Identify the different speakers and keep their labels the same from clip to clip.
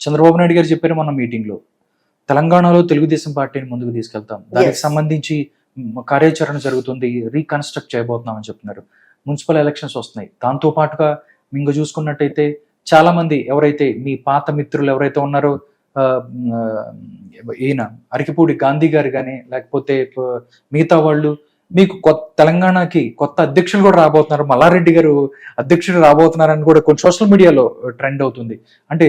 Speaker 1: చంద్రబాబు నాయుడు గారు చెప్పారు మన మీటింగ్ లో, తెలంగాణలో తెలుగుదేశం పార్టీని ముందుకు తీసుకెళ్తాం, దానికి సంబంధించి కార్యాచరణ జరుగుతుంది, రీకన్స్ట్రక్ట్ చేయబోతున్నాం అని చెప్తున్నారు. మున్సిపల్ ఎలక్షన్స్ వస్తున్నాయి, దాంతో పాటుగా ఇంకా చూసుకున్నట్టయితే చాలా మంది ఎవరైతే మీ పాత మిత్రులు ఎవరైతే ఉన్నారో, ఈయన అరకిపూడి గాంధీ గారు కానీ లేకపోతే మిగతా వాళ్ళు, మీకు తెలంగాణకి కొత్త అధ్యక్షులు కూడా రాబోతున్నారు, మల్లారెడ్డి గారు అధ్యక్షుడు రాబోతున్నారని కూడా కొంచెం సోషల్ మీడియాలో ట్రెండ్ అవుతుంది. అంటే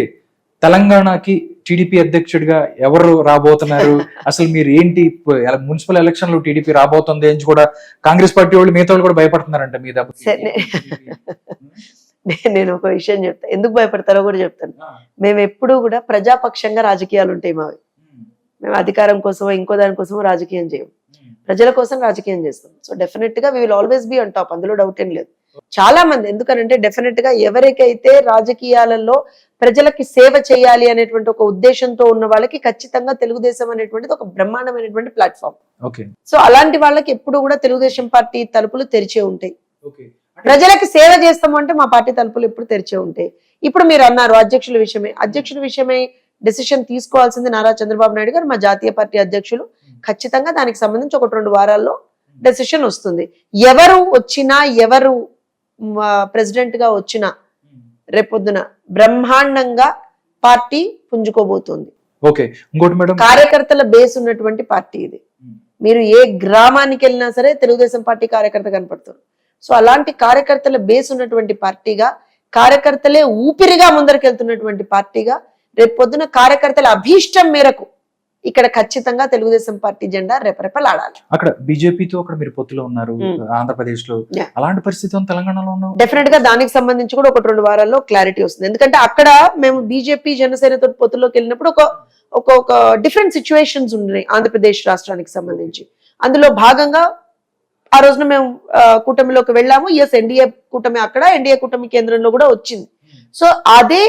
Speaker 1: తెలంగాణకి టీడీపీ అధ్యక్షుడిగా ఎవరు రాబోతున్నారు, అసలు మీరు ఏంటి, మున్సిపల్ ఎలక్షన్ లో టీడీపీ రాబోతుంది అని కూడా కాంగ్రెస్ పార్టీ వాళ్ళు మిగతా వాళ్ళు కూడా భయపడుతున్నారంట మీద.
Speaker 2: నేను ఒక విషయం చెప్తా, ఎందుకు భయపడతారో కూడా చెప్తాను. మేము ఎప్పుడూ కూడా ప్రజాపక్షంగా రాజకీయాలు ఉంటాయి మావి. మేము అధికారం కోసమో ఇంకో దానికోసమో రాజకీయం చేయం, ప్రజల కోసం రాజకీయం చేస్తాం. సో డెఫినెట్ గా we will always be on top, అందులో డౌట్ ఏం లేదు. చాలా మంది ఎందుకనంటే డెఫినెట్ గా ఎవరికైతే రాజకీయాలలో ప్రజలకి సేవ చేయాలి అనేటువంటి ఒక ఉద్దేశంతో ఉన్న వాళ్ళకి ఖచ్చితంగా తెలుగుదేశం అనేటువంటిది ఒక బ్రహ్మాండమైనటువంటి ప్లాట్ఫామ్. సో అలాంటి వాళ్ళకి ఎప్పుడు కూడా తెలుగుదేశం పార్టీ తలుపులు తెరిచే ఉంటాయి. ప్రజలకి సేవ చేస్తాము అంటే మా పార్టీ తలుపులు ఎప్పుడు తెరిచే ఉంటాయి. ఇప్పుడు మీరు అన్నారు అధ్యక్షుల విషయమై డెసిషన్ తీసుకోవాల్సింది నారా చంద్రబాబు నాయుడు గారు, మా జాతీయ పార్టీ అధ్యక్షులు. ఖచ్చితంగా దానికి సంబంధించి 1-2 వారాల్లో డెసిషన్ వస్తుంది. ఎవరు వచ్చినా, ఎవరు ప్రెసిడెంట్ గా వచ్చినా రేపొద్దున బ్రహ్మాండంగా పార్టీ పుంజుకోబోతుంది. కార్యకర్తల బేస్ ఉన్నటువంటి పార్టీ ఇది. మీరు ఏ గ్రామానికి వెళ్ళినా సరే తెలుగుదేశం పార్టీ కార్యకర్త కనపడుతుంది. సో అలాంటి కార్యకర్తల బేస్ ఉన్నటువంటి పార్టీగా, కార్యకర్తలే ఊపిరిగా ముందరికెళ్తున్నటువంటి పార్టీగా రేపు పొద్దున కార్యకర్తల అభీష్టం మేరకు ఇక్కడ ఖచ్చితంగా తెలుగుదేశం పార్టీ జెండా రెపరెపలాడాలి.
Speaker 1: అక్కడ బీజేపీతో అక్కడ మీరు పొత్తులో ఉన్నారు ఆంధ్రప్రదేశ్ లో, అలాంటి పరిస్థితి తెలంగాణలో ఉన్నారు.
Speaker 2: డెఫినెట్ గా దానికి సంబంధించి కూడా 1-2 వారాల్లో క్లారిటీ వస్తుంది. ఎందుకంటే అక్కడ మేము బీజేపీ జనసేనతో పొత్తులోకి వెళ్ళినప్పుడు ఒక డిఫరెంట్ సిచ్యువేషన్స్ ఉన్నాయి ఆంధ్రప్రదేశ్ రాష్ట్రానికి సంబంధించి. అందులో భాగంగా ఆ రోజున మేము కూటమిలోకి వెళ్ళాము. ఎన్డీఏ కూటమి అక్కడ, ఎన్డీఏ కూటమి కేంద్రంలో కూడా వచ్చింది. సో అదే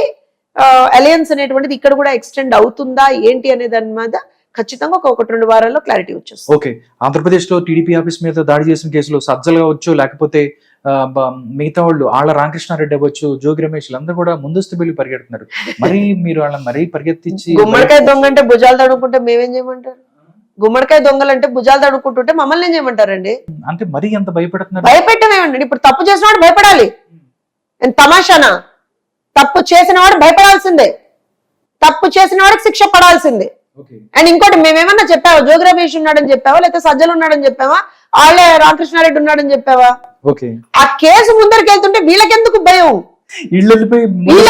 Speaker 2: అలయన్స్ అనేటువంటిది ఇక్కడ కూడా ఎక్స్టెండ్ అవుతుందా ఏంటి అనే దాని మీద ఖచ్చితంగా 1-2 వారాల్లో క్లారిటీ వచ్చేస్తుంది.
Speaker 1: ఓకే, ఆంధ్రప్రదేశ్ లో టీడీపీ ఆఫీస్ మీద దాడి చేసిన కేసులో సజ్జలు కావచ్చు, లేకపోతే మిగతా వాళ్ళు ఆళ్ళ రామకృష్ణారెడ్డి అవ్వచ్చు, జోగి రమేష్ అందరూ కూడా ముందస్తు బిల్లు పరిగెడుతున్నారు. మరి మీరు వాళ్ళని మరీ పరిగెత్తించి
Speaker 2: గుమ్మడికాయ దొంగ అంటే భుజాలు తడుకుంటే మేమేం చేయమంటారు? గుమ్మడికాయ దొంగలు అంటే భుజాలు తడుకుంటుంటే మమ్మల్ని ఏం చేయమంటారండి?
Speaker 1: అంటే మరీ ఎంత భయపడుతున్నారు?
Speaker 2: భయపెట్టమేమండి. ఇప్పుడు తప్పు చేసినవాడు భయపడాలి. తమాషానా? తప్పు చేసిన వాడు భయపడాల్సిందే, తప్పు చేసిన వాడికి శిక్ష పడాల్సిందే. అండ్ ఇంకోటి, మేమేమన్నా చెప్పావా జోగి రమేష్ ఉన్నాడని చెప్పావా, లేకపోతే సజ్జలు ఉన్నాడని చెప్పావా, ఆళ్ళే రామకృష్ణారెడ్డి ఉన్నాడని చెప్పావా? ఆ కేసు ముందరికి వెళ్తుంటే వీళ్ళకెందుకు భయం? వీళ్ళు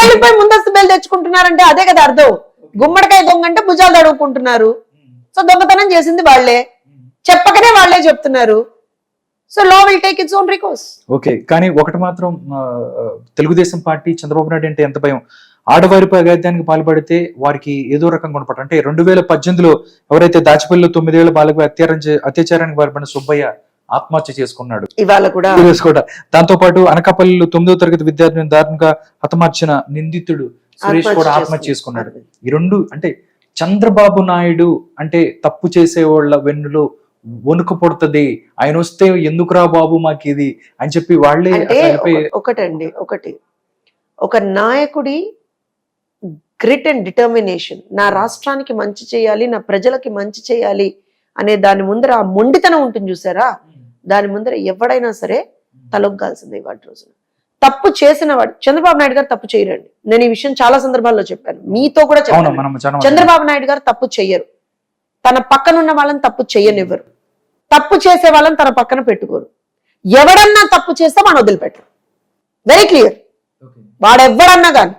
Speaker 2: వెళ్ళిపోయి ముందస్తు బెయిల్ తెచ్చుకుంటున్నారంటే అదే కదా అర్థం. గుమ్మడికాయ దొంగ అంటే భుజాలు తడుకుంటున్నారు. సో దొంగతనం చేసింది వాళ్లే, చెప్పకనే వాళ్లే చెప్తున్నారు. So law will take its own recourse.
Speaker 1: Okay, కానీ ఒకటి మాత్రం, తెలుగుదేశం పార్టీ చంద్రబాబు నాయుడు అంటే ఎంత భయం. ఆడవారిపై అగాధ్యానికి పాల్పడితే వారికి ఏదో రకంగా కొనపడటం. అంటే 2018లో ఎవరైతే దాచిపల్లిలో 9 ఏళ్ల బాలికపై అత్యాచారానికి పాల్పడిన సుబ్బయ్య ఆత్మహత్య చేసుకున్నాడు.
Speaker 2: ఇవాళ కూడా
Speaker 1: దాంతో పాటు అనకాపల్లిలో 9వ తరగతి విద్యార్థిని దారుణంగా హతమార్చిన నిందితుడు సురేష్ కూడా ఆత్మహత్య చేసుకున్నాడు. ఈ రెండు అంటే చంద్రబాబు నాయుడు అంటే తప్పు చేసేవాళ్ళ వెన్నులో వణుకు పుడుతుంది, ఆయన వస్తే ఎందుకురా బాబు మాకు ఇది అని చెప్పి వాళ్ళే.
Speaker 2: ఒకటి ఒక నాయకుడి గ్రిట్ అండ్ డిటర్మినేషన్, నా రాష్ట్రానికి మంచి చేయాలి, నా ప్రజలకి మంచి చేయాలి అనే దాని ముందర ఆ మొండితనం ఉంటుంది చూసారా, దాని ముందర ఎవడైనా సరే తలొగ్గాల్సిందే. వాటి రోజున తప్పు చేసిన వాడు, చంద్రబాబు నాయుడు గారు తప్పు చేయరండి. నేను ఈ విషయం చాలా సందర్భాల్లో చెప్పాను, మీతో కూడా చెప్పాను. చంద్రబాబు నాయుడు గారు తప్పు చెయ్యరు, తన పక్కనున్న వాళ్ళని తప్పు చెయ్యనివ్వరు, తప్పు చేసే వాళ్ళని తన పక్కన పెట్టుకోరు. ఎవడన్నా తప్పు చేస్తే మనం వదిలిపెట్టరు. Very clear. వాడెవ్వడన్నా కానీ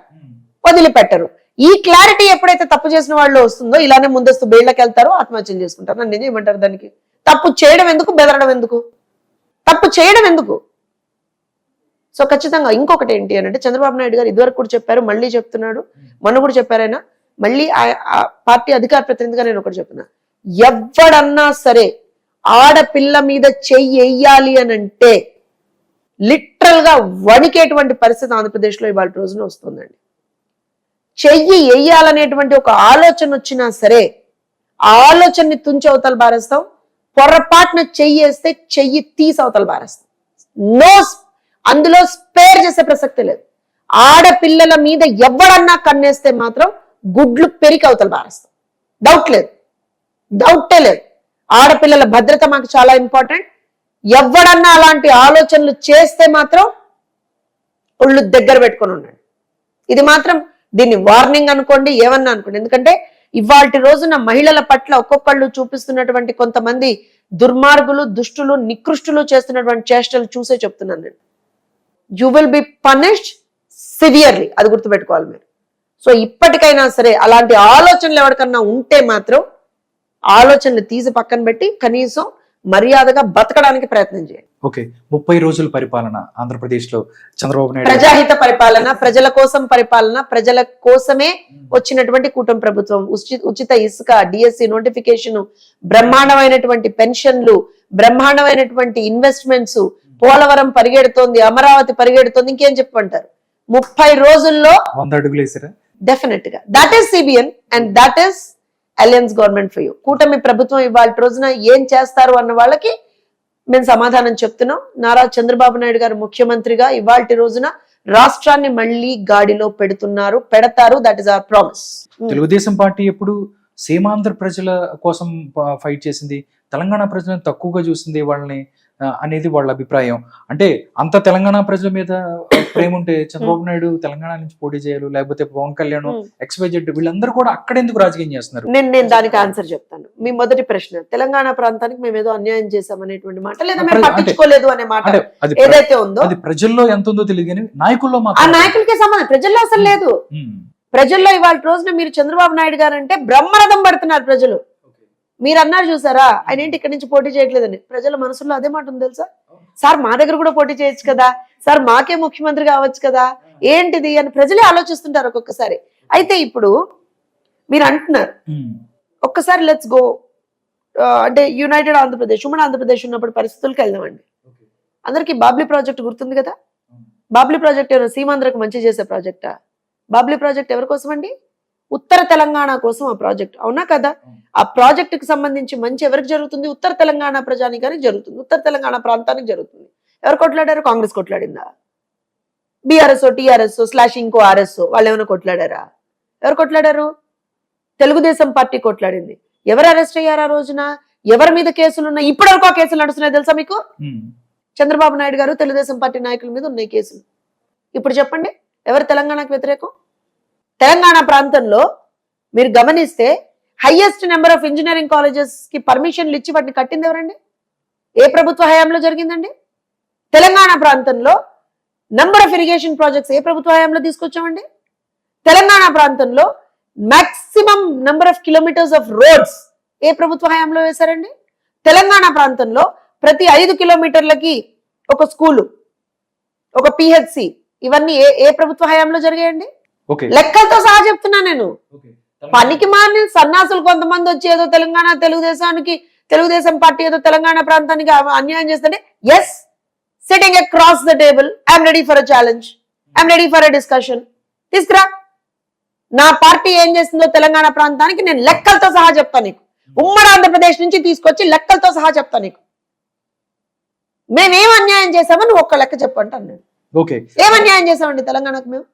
Speaker 2: వదిలిపెట్టరు. ఈ క్లారిటీ ఎప్పుడైతే తప్పు చేసిన వాళ్ళు వస్తుందో ఇలానే ముందస్తు బెయిల్కి వెళ్తారో ఆత్మహత్యలు చేసుకుంటారు. నన్ను ఏం చేయమంటారు దానికి? తప్పు చేయడం ఎందుకు, బెదరడం ఎందుకు, తప్పు చేయడం ఎందుకు? సో ఖచ్చితంగా ఇంకొకటి ఏంటి అని అంటే, చంద్రబాబు నాయుడు గారు ఇదివరకు కూడా చెప్పారు, మళ్ళీ చెప్తున్నాడు, మొన్న కూడా చెప్పారైనా, మళ్ళీ పార్టీ అధికార ప్రతినిధిగా నేను ఒకటి చెప్తున్నా, ఎవడన్నా సరే ఆడపిల్ల మీద చెయ్యి వెయ్యాలి అని అంటే లిటరల్ గా వణికేటువంటి పరిస్థితి ఆంధ్రప్రదేశ్ లో ఇవాళ రోజున వస్తుందండి. చెయ్యి వెయ్యాలనేటువంటి ఒక ఆలోచన వచ్చినా సరే ఆ ఆలోచనని తుంచి అవతల బారేస్తాం, పొరపాటున చెయ్యి వేస్తే చెయ్యి తీసి అవతల బారేస్తాం. నో, అందులో స్పేర్ చేసే ప్రసక్తి లేదు. ఆడపిల్లల మీద ఎవడన్నా కన్నేస్తే మాత్రం గుడ్లు పెరికి అవతల బారేస్తాం. డౌటే లేదు. ఆడపిల్లల భద్రత మాకు చాలా ఇంపార్టెంట్. ఎవడన్నా అలాంటి ఆలోచనలు చేస్తే మాత్రం ఒళ్ళు దగ్గర పెట్టుకొని ఉండండి. ఇది మాత్రం దీన్ని వార్నింగ్ అనుకోండి, ఏమన్నా అనుకోండి. ఎందుకంటే ఇవాల్టి రోజున మహిళల పట్ల ఒక్కొక్కళ్ళు చూపిస్తున్నటువంటి కొంతమంది దుర్మార్గులు, దుష్టులు, నికృష్టులు చేస్తున్నటువంటి చేష్టలు చూసే చెప్తున్నాను నేను. You will be punished severely, అది గుర్తుపెట్టుకోవాలి మీరు. సో ఇప్పటికైనా సరే అలాంటి ఆలోచనలు ఎవరికన్నా ఉంటే మాత్రం ఆలోచనలు తీసి పక్కన పెట్టి కనీసం మర్యాదగా బతకడానికి ప్రయత్నం చేయండి.
Speaker 1: ఓకే, 30 రోజుల పరిపాలన ఆంధ్రప్రదేశ్ లో చంద్రబాబు నాయుడు
Speaker 2: ప్రజాహిత పరిపాలన, ప్రజల కోసం పరిపాలన, ప్రజల కోసమే వచ్చినటువంటి కూటమి ప్రభుత్వం. ఉచిత ఇసుక, డిఎస్సి నోటిఫికేషన్, బ్రహ్మాండమైనటువంటి పెన్షన్లు, బ్రహ్మాండమైనటువంటి ఇన్వెస్ట్మెంట్స్, పోలవరం పరిగెడుతోంది, అమరావతి పరిగెడుతోంది, ఇంకేం చెప్పమంటారు. 30 రోజుల్లో
Speaker 1: 100 అడుగులు వేసారా?
Speaker 2: డెఫినెట్ గా that is CBN and that is alliance government for you. కూటమి ప్రభుత్వం ఇవాళ రోజున ఏం చేస్తారు అన్న వాళ్ళకి మేము సమాధానం చెప్తున్నాం. నారా చంద్రబాబు నాయుడు గారు ముఖ్యమంత్రిగా ఇవాళ రోజున రాష్ట్రాన్ని మళ్ళీ గాడిలో పెడతారు. That is our promise.
Speaker 1: Telugu Desam party ఎప్పుడు సీమాంధ్ర ప్రజల కోసం ఫైట్ చేసింది, తెలంగాణ ప్రజలను తక్కువగా చూసింది వాళ్ళని అనేది వాళ్ళ అభిప్రాయం. అంటే అంత తెలంగాణ ప్రజల మీద ప్రేమ ఉంటే చంద్రబాబు నాయుడు తెలంగాణ నుంచి పోటీ చేయాలి, లేకపోతే పవన్ కళ్యాణ్ XYZ వీళ్ళందరూ కూడా అక్కడెందుకు రాజకీయం చేస్తున్నారు?
Speaker 2: నేను దానికి ఆన్సర్ చెప్తాను. మీ మొదటి ప్రశ్న, తెలంగాణ ప్రాంతానికి మేము ఏదో అన్యాయం చేసామనేటువంటి మాట, లేదా మేము పట్టించుకోలేదు అనే మాట ఏదైతే ఉందో
Speaker 1: అది ప్రజల్లో ఎంత ఉందో తెలియదు కానీ నాయకుల్లో
Speaker 2: ఆ
Speaker 1: మాత్రం
Speaker 2: నాయకులకే సంబంధం, ప్రజల్లో అసలు లేదు. ప్రజల్లో ఇవాళ రోజున మీరు చంద్రబాబు నాయుడు గారు అంటే బ్రహ్మరథం పడుతున్నారు ప్రజలు. మీరు అన్నారు చూసారా, ఆయన ఏంటి ఇక్కడి నుంచి పోటీ చేయట్లేదని, ప్రజల మనసులో అదే మాట ఉంది తెలుసా. సార్ మా దగ్గర కూడా పోటీ చేయొచ్చు కదా, సార్ మాకే ముఖ్యమంత్రి కావచ్చు కదా, ఏంటిది అని ప్రజలే ఆలోచిస్తుంటారు ఒక్కొక్కసారి. అయితే ఇప్పుడు మీరు అంటున్నారు, ఒక్కసారి లెట్స్ గో అంటే యునైటెడ్ ఆంధ్రప్రదేశ్, ఉమ్మడి ఆంధ్రప్రదేశ్ ఉన్నప్పుడు పరిస్థితులకు వెళ్దామండి. అందరికి బాబ్లీ ప్రాజెక్ట్ గుర్తుంది కదా. బాబ్లీ ప్రాజెక్ట్ ఏమైనా సీమాంధ్రకు మంచి చేసే ప్రాజెక్టా? బాబ్లీ ప్రాజెక్ట్ ఎవరి కోసం అండి? ఉత్తర తెలంగాణ కోసం ఆ ప్రాజెక్ట్, అవునా కదా. ఆ ప్రాజెక్ట్ కి సంబంధించి మంచి ఎవరికి జరుగుతుంది? ఉత్తర తెలంగాణ ప్రజానికానికి జరుగుతుంది, ఉత్తర తెలంగాణ ప్రాంతానికి జరుగుతుంది. ఎవరు కొట్లాడారు? కాంగ్రెస్ కొట్లాడిందా? బీఆర్ఎస్, టీఆర్ఎస్ / ఇంకో ఆర్ఎస్ వాళ్ళు ఏమైనా కొట్లాడారా? ఎవరు కొట్లాడారు? తెలుగుదేశం పార్టీ కొట్లాడింది. ఎవరు అరెస్ట్ అయ్యారు ఆ రోజున? ఎవరి మీద కేసులు ఉన్నాయి? ఇప్పటివరకు ఆ కేసులు నడుస్తున్నాయి తెలుసా మీకు? చంద్రబాబు నాయుడు గారు, తెలుగుదేశం పార్టీ నాయకుల మీద ఉన్నాయి కేసులు. ఇప్పుడు చెప్పండి, ఎవరు తెలంగాణకు వ్యతిరేకం? తెలంగాణ ప్రాంతంలో మీరు గమనిస్తే highest number of engineering colleges కి పర్మిషన్లు ఇచ్చి వాటిని కట్టింది ఎవరండి? ఏ ప్రభుత్వ హయాంలో జరిగిందండి? తెలంగాణ ప్రాంతంలో నంబర్ ఆఫ్ ఇరిగేషన్ ప్రాజెక్ట్స్ ఏ ప్రభుత్వ హయాంలో తీసుకొచ్చామండి? తెలంగాణ ప్రాంతంలో maximum number of kilometres of roads ఏ ప్రభుత్వ హయాంలో వేశారండి? తెలంగాణ ప్రాంతంలో ప్రతి 5 కిలోమీటర్లకి ఒక స్కూలు, ఒక PHC, ఇవన్నీ ఏ ప్రభుత్వ హయాంలో జరిగాయండి? లెక్కలతో సహా చెప్తున్నా నేను. పనికి మారిన సన్నాసులు కొంతమంది వచ్చి ఏదో తెలుగుదేశం పార్టీ ఏదో తెలంగాణ ప్రాంతానికి అన్యాయం చేస్తుంటే, yes, sitting across the table, I'm ready for a challenge, I'm ready for a discussion. తీసుకురా, నా పార్టీ ఏం చేస్తుందో తెలంగాణ ప్రాంతానికి నేను లెక్కలతో సహా చెప్తాను నీకు. ఉమ్మడి ఆంధ్రప్రదేశ్ నుంచి తీసుకొచ్చి లెక్కలతో సహా చెప్తాను నీకు. మేమేం అన్యాయం చేసామని ఒక్క లెక్క చెప్పంటాను నేను. ఏం అన్యాయం చేసామండి తెలంగాణకు? మేము